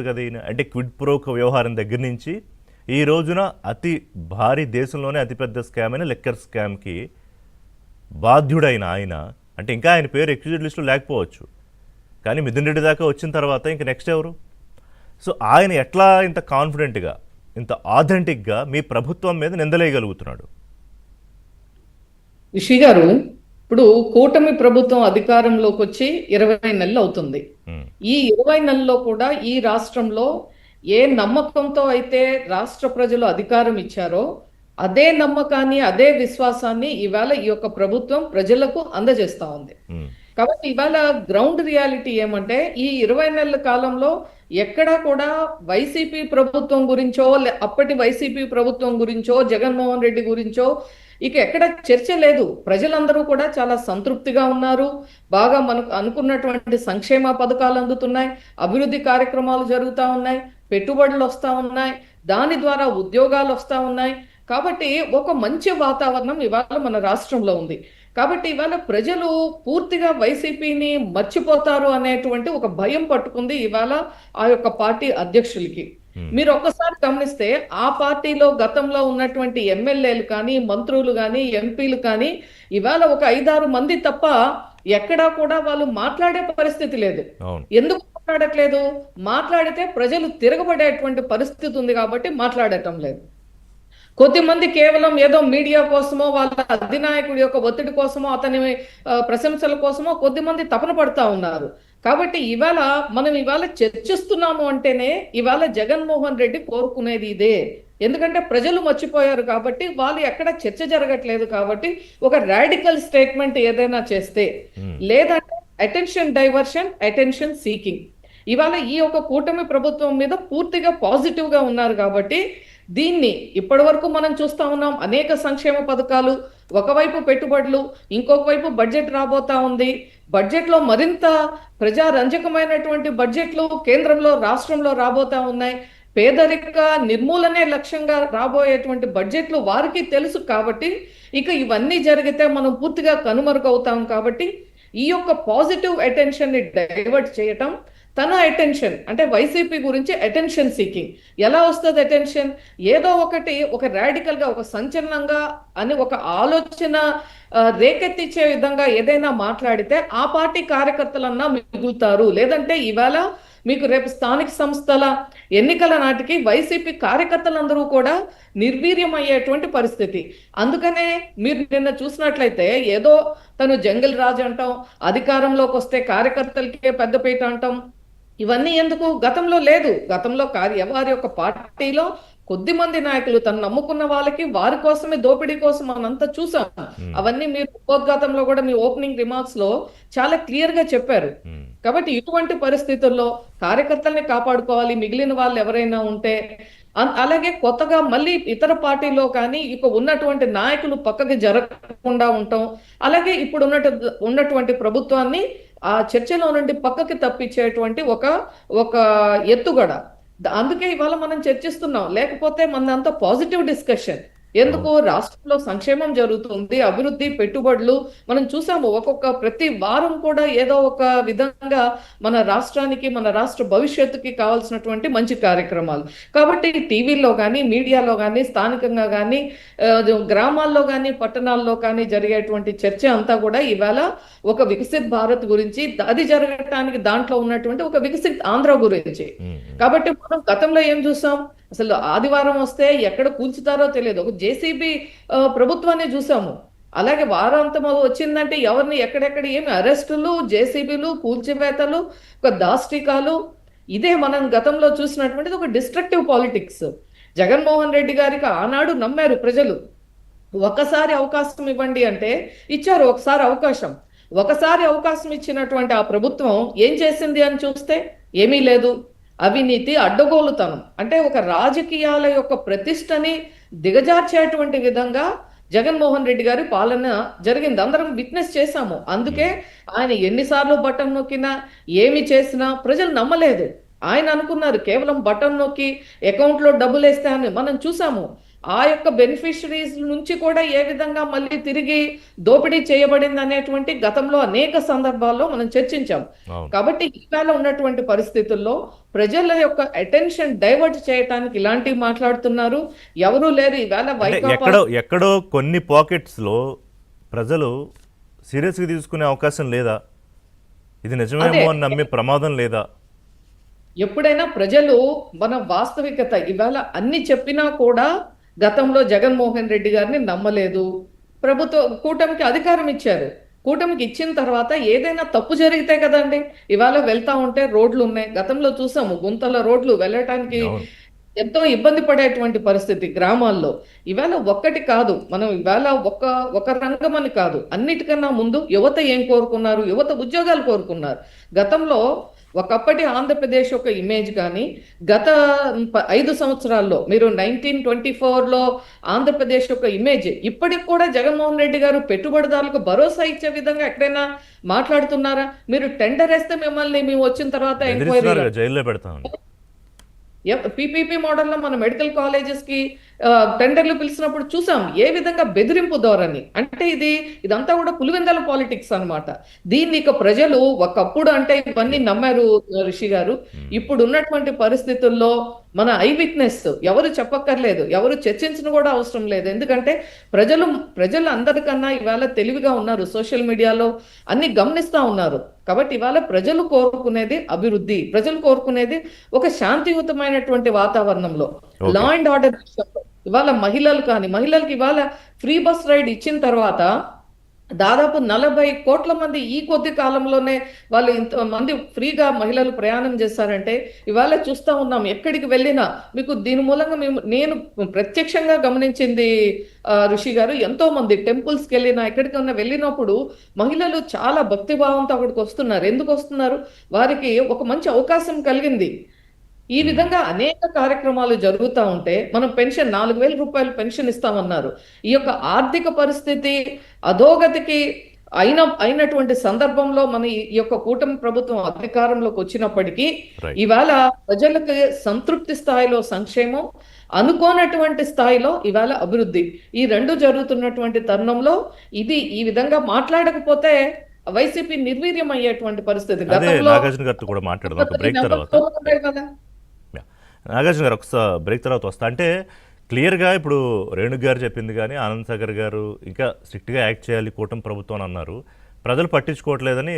కదా ఈయన. అంటే క్విడ్ ప్రోకో వ్యవహారం దగ్గర నుంచి ఈ రోజున అతి భారీ దేశంలోనే అతిపెద్ద స్కామ్ అయిన లెక్కర్ స్కామ్కి బాధ్యుడైన ఆయన, అంటే ఇంకా ఆయన పేరు ఎక్యూజ్డ్ లిస్టులో లేకపోవచ్చు, కానీ మిథున్ రెడ్డి దాకా వచ్చిన తర్వాత ఇంక నెక్స్ట్ ఎవరు? సో ఆయన ఎట్లా ఇంత కాన్ఫిడెంట్గా, ఇంత ఆథెంటిక్గా మీ ప్రభుత్వం మీద నిందలేయగలుగుతున్నాడు? రిషి గారు, ఇప్పుడు కూటమి ప్రభుత్వం అధికారంలోకి వచ్చి 20 నెలలు అవుతుంది. ఈ 20 నెలల్లో కూడా ఈ రాష్ట్రంలో ఏ నమ్మకంతో అయితే రాష్ట్ర ప్రజలు అధికారం ఇచ్చారో అదే నమ్మకాన్ని, అదే విశ్వాసాన్ని ఇవాళ ఈ యొక్క ప్రభుత్వం ప్రజలకు అందజేస్తా ఉంది. కాబట్టి ఇవాళ గ్రౌండ్ రియాలిటీ ఏమంటే, ఈ 20 నెలల కాలంలో ఎక్కడా కూడా వైసీపీ ప్రభుత్వం గురించో, అప్పటి వైసీపీ ప్రభుత్వం గురించో, జగన్మోహన్ రెడ్డి గురించో ఇక ఎక్కడ చర్చ లేదు. ప్రజలందరూ కూడా చాలా సంతృప్తిగా ఉన్నారు. బాగా మనకు అనుకున్నటువంటి సంక్షేమ పథకాలు అందుతున్నాయి, అభివృద్ధి కార్యక్రమాలు జరుగుతూ ఉన్నాయి, పెట్టుబడులు వస్తూ ఉన్నాయి, దాని ద్వారా ఉద్యోగాలు వస్తూ ఉన్నాయి. కాబట్టి ఒక మంచి వాతావరణం ఇవాళ మన రాష్ట్రంలో ఉంది. కాబట్టి ఇవాళ ప్రజలు పూర్తిగా వైసీపీని మర్చిపోతారు అనేటువంటి ఒక భయం పట్టుకుంది ఇవాళ ఆ యొక్క పార్టీ అధ్యక్షులకి. మీరు ఒక్కసారి గమనిస్తే ఆ పార్టీలో గతంలో ఉన్నటువంటి ఎమ్మెల్యేలు కానీ, మంత్రులు కానీ, ఎంపీలు కానీ ఇవాళ ఒక 5-6 మంది తప్ప ఎక్కడా కూడా వాళ్ళు మాట్లాడే పరిస్థితి లేదు. ఎందుకు మాట్లాడట్లేదు? మాట్లాడితే ప్రజలు తిరగబడేటువంటి పరిస్థితి ఉంది కాబట్టి మాట్లాడటం లేదు. కొద్దిమంది కేవలం ఏదో మీడియా కోసమో, వాళ్ళ అధినాయకుడి యొక్క ఒత్తిడి కోసమో, అతని ప్రశంసల కోసమో కొద్దిమంది తపన పడతా ఉన్నారు. కాబట్టి మనం ఇవాళ చర్చిస్తున్నాము అంటేనే ఇవాళ జగన్మోహన్ రెడ్డి కోరుకునేది ఇదే. ఎందుకంటే ప్రజలు మర్చిపోయారు కాబట్టి, వాళ్ళు ఎక్కడ చర్చ జరగట్లేదు కాబట్టి ఒక రాడికల్ స్టేట్మెంట్ ఏదైనా చేస్తే, లేదంటే అటెన్షన్ డైవర్షన్, అటెన్షన్ సీకింగ్, ఇవాళ ఈ యొక్క కూటమి ప్రభుత్వం మీద పూర్తిగా పాజిటివ్ గా ఉన్నారు. కాబట్టి దీన్ని ఇప్పటి వరకు మనం చూస్తా ఉన్నాం. అనేక సంక్షేమ పథకాలు, ఒకవైపు పెట్టుబడులు, ఇంకొక వైపు బడ్జెట్ రాబోతా ఉంది. బడ్జెట్ లో మరింత ప్రజారంజకమైనటువంటి బడ్జెట్లు కేంద్రంలో, రాష్ట్రంలో రాబోతా ఉన్నాయి. పేదరిక నిర్మూలనే లక్ష్యంగా రాబోయేటువంటి బడ్జెట్లు వారికి తెలుసు. కాబట్టి ఇక ఇవన్నీ జరిగితే మనం పూర్తిగా కనుమరుగవుతాం. కాబట్టి ఈ యొక్క పాజిటివ్ అటెన్షన్ ని డైవర్ట్ చేయటం, తన అటెన్షన్ అంటే వైసీపీ గురించి అటెన్షన్ సీకింగ్. ఎలా వస్తుంది అటెన్షన్? ఏదో ఒకటి, ఒక రాడికల్ గా, ఒక సంచలనంగా అని ఒక ఆలోచన రేకెత్తించే విధంగా ఏదైనా మాట్లాడితే ఆ పార్టీ కార్యకర్తలన్నా మిగులుతారు. లేదంటే ఇవాళ మీకు రేపు స్థానిక సంస్థల ఎన్నికల నాటికి వైసీపీ కార్యకర్తలందరూ కూడా నిర్వీర్యం అయ్యేటువంటి పరిస్థితి. అందుకనే మీరు నిన్న చూసినట్లయితే ఏదో తను జంగిల్ రాజు అంటాం, అధికారంలోకి వస్తే కార్యకర్తలకే పెద్దపీట అంటాం. ఇవన్నీ ఎందుకు? గతంలో లేదు. గతంలో వారి యొక్క పార్టీలో కొద్ది మంది నాయకులు తను నమ్ముకున్న వాళ్ళకి, వారి కోసమే, దోపిడీ కోసం మనంతా చూసాం. అవన్నీ మీరు ఉపోద్ఘాతంలో కూడా మీ ఓపెనింగ్ రిమార్క్స్ లో చాలా క్లియర్ గా చెప్పారు. కాబట్టి ఇటువంటి పరిస్థితుల్లో కార్యకర్తల్ని కాపాడుకోవాలి, మిగిలిన వాళ్ళు ఎవరైనా ఉంటే. అలాగే కొత్తగా మళ్ళీ ఇతర పార్టీలో కానీ ఇక ఉన్నటువంటి నాయకులు పక్కకి జరగకుండా ఉంటాం. అలాగే ఇప్పుడు ఉన్నటువంటి ప్రభుత్వాన్ని ఆ చర్చలో నుండి పక్కకి తప్పించేటువంటి ఒక ఎత్తుగడ. అందుకే ఇవాళ మనం చర్చిస్తున్నాం. లేకపోతే మనదంతా పాజిటివ్ డిస్కషన్. ఎందుకు? రాష్ట్రంలో సంక్షేమం జరుగుతుంది, అభివృద్ధి, పెట్టుబడులు మనం చూసాము. ప్రతి వారం కూడా ఏదో ఒక విధంగా మన రాష్ట్రానికి, మన రాష్ట్ర భవిష్యత్తుకి కావాల్సినటువంటి మంచి కార్యక్రమాలు. కాబట్టి టీవీల్లో కానీ, మీడియాలో కానీ, స్థానికంగా కానీ, గ్రామాల్లో కానీ, పట్టణాల్లో కానీ జరిగేటువంటి చర్చ అంతా కూడా ఇవాళ ఒక వికసిత్ భారత్ గురించి, అది జరగటానికి దాంట్లో ఉన్నటువంటి ఒక వికసిత్ ఆంధ్ర గురించి. కాబట్టి మనం గతంలో ఏం చూసాం? అసలు ఆదివారం వస్తే ఎక్కడ కూల్చుతారో తెలియదు. ఒక జేసీబీ ప్రభుత్వాన్ని చూసాము. అలాగే వారాంతం వచ్చిందంటే ఎవరిని ఎక్కడెక్కడ ఏమి అరెస్టులు, జేసీబీలు, కూల్చివేతలు, ఒక దాష్టికాలు. ఇదే మనం గతంలో చూసినటువంటిది ఒక డిస్ట్రక్టివ్ పాలిటిక్స్. జగన్మోహన్ రెడ్డి గారికి ఆనాడు నమ్మారు ప్రజలు. ఒకసారి అవకాశం ఇవ్వండి అంటే ఇచ్చారు. ఒకసారి అవకాశం ఇచ్చినటువంటి ఆ ప్రభుత్వం ఏం చేసింది అని చూస్తే ఏమీ లేదు. అవినీతి, అడ్డగోలుతనం, అంటే ఒక రాజకీయాల యొక్క ప్రతిష్టని దిగజార్చేటువంటి విధంగా జగన్మోహన్ రెడ్డి గారి పాలన జరిగింది. అందరం విట్నెస్ చేశాము. అందుకే ఆయన ఎన్నిసార్లు బటన్ నొక్కినా, ఏమి చేసినా ప్రజలు నమ్మలేదు. ఆయన అనుకున్నారు కేవలం బటన్ నొక్కి అకౌంట్లో డబ్బులు వేస్తే అని. మనం చూసాము ఆ యొక్క బెనిఫిషరీస్ నుంచి కూడా ఏ విధంగా మళ్ళీ తిరిగి దోపిడీ చేయబడింది అనేటువంటి గతంలో అనేక సందర్భాల్లో మనం చర్చించాం. అవును. కాబట్టి ఇవాళ ఉన్నటువంటి పరిస్థితుల్లో ప్రజల యొక్క అటెన్షన్ డైవర్ట్ చేయడానికి ఇలాంటివి మాట్లాడుతున్నారు. ఎవరూ లేరు ఇవాళ అంటే వైకాపా ఎక్కడో కొన్ని పాకెట్స్లో ప్రజలు సీరియస్గా తీసుకునే అవకాశం లేదా? ఇది అదే నిజమేమో అని నమ్మే ప్రమాదం లేదా? ఎప్పుడైనా ప్రజలు మన వాస్తవికత ఇవాళ అన్ని చెప్పినా కూడా గతంలో జగన్మోహన్ రెడ్డి గారిని నమ్మలేదు. కూటమికి అధికారం ఇచ్చారు. కూటమికి ఇచ్చిన తర్వాత ఏదైనా తప్పు జరిగితే కదండి ఇవాళ వెళ్తా ఉంటే రోడ్లు ఉన్నాయి. గతంలో చూసాము గుంతల రోడ్లు వెళ్ళటానికి అవును. ఎంతో ఇబ్బంది పడేటువంటి పరిస్థితి గ్రామాల్లో. ఇవాళ ఒక్కటి కాదు, మనం ఇవాళ ఒక రంగం అని కాదు, అన్నిటికన్నా ముందు యువత ఏం కోరుకున్నారు? యువత ఉద్యోగాలు కోరుకున్నారు. గతంలో ఒకప్పటి ఆంధ్రప్రదేశ్ ఒక ఇమేజ్ కానీ గత 5 సంవత్సరాల్లో మీరు 1924లో ఆంధ్రప్రదేశ్ ఒక ఇమేజ్ ఇప్పటికి కూడా జగన్మోహన్ రెడ్డి గారు పెట్టుబడిదారులకు భరోసా ఇచ్చే విధంగా ఎక్కడైనా మాట్లాడుతున్నారా? మీరు టెండర్ వేస్తే మిమ్మల్ని మేము వచ్చిన తర్వాత ఎంక్వైరీ బెదిరిస్తున్నారు, జైల్లో పెడతామని. పీపీపీ మోడల్లో మన మెడికల్ కాలేజెస్ కి టెండర్లు పిలిచినప్పుడు చూసాం ఏ విధంగా బెదిరింపు ధోరణి. అంటే ఇదంతా కూడా పులివెందల పాలిటిక్స్ అన్నమాట. దీన్ని ఇక ప్రజలు ఒకప్పుడు అంటే ఇవన్నీ నమ్మారు రిషి గారు. ఇప్పుడు ఉన్నటువంటి పరిస్థితుల్లో మన ఐ విట్నెస్ ఎవరు చెప్పక్కర్లేదు, ఎవరు చర్చించడం కూడా అవసరం లేదు. ఎందుకంటే ప్రజలు అందరికన్నా ఇవాళ తెలివిగా ఉన్నారు, సోషల్ మీడియాలో అన్ని గమనిస్తా ఉన్నారు. కాబట్టి ఇవాళ ప్రజలు కోరుకునేది అభివృద్ధి, ప్రజలు కోరుకునేది ఒక శాంతియుతమైనటువంటి వాతావరణంలో లా అండ్ ఆర్డర్. ఇవాళ మహిళలకి ఇవాళ ఫ్రీ బస్ రైడ్ ఇచ్చిన తర్వాత దాదాపు 40 కోట్ల మంది ఈ కొద్ది కాలంలోనే వాళ్ళు ఇంతమంది ఫ్రీగా మహిళలు ప్రయాణం చేశారంటే ఇవాళ చూస్తా ఉన్నాం. ఎక్కడికి వెళ్ళినా మీకు దీని మూలంగా నేను ప్రత్యక్షంగా గమనించింది ఋషి గారు, ఎంతో మంది టెంపుల్స్కి వెళ్ళినా ఎక్కడికన్నా వెళ్ళినప్పుడు మహిళలు చాలా భక్తిభావంతో అక్కడికి వస్తున్నారు. ఎందుకు వస్తున్నారు? వారికి ఒక మంచి అవకాశం కలిగింది. ఈ విధంగా అనేక కార్యక్రమాలు జరుగుతూ ఉంటే మనం పెన్షన్ 4,000 రూపాయలు పెన్షన్ ఇస్తామన్నారు. ఈ యొక్క ఆర్థిక పరిస్థితి అధోగతికి అయినటువంటి సందర్భంలో మన ఈ యొక్క కూటమి ప్రభుత్వం అధికారంలోకి వచ్చినప్పటికీ ఇవాళ ప్రజలకు సంతృప్తి స్థాయిలో సంక్షేమం, అనుకోనటువంటి స్థాయిలో ఇవాళ అభివృద్ధి, ఈ రెండు జరుగుతున్నటువంటి తరుణంలో ఈ విధంగా మాట్లాడకపోతే వైసీపీ నిర్వీర్యం అయ్యేటువంటి పరిస్థితి. గతంలో నాగార్జున గారితో కూడా మాట్లాడదాం ఒక బ్రేక్ తర్వాత. నాగార్జున గారు ఒకసారి బ్రేక్ తర్వాత వస్తా. అంటే క్లియర్గా ఇప్పుడు రేణుక్ గారు చెప్పింది కానీ ఆనంద్ సాగర్ గారు ఇంకా స్ట్రిక్ట్గా యాక్ట్ చేయాలి కూటమి ప్రభుత్వం అని అన్నారు. ప్రజలు పట్టించుకోవట్లేదని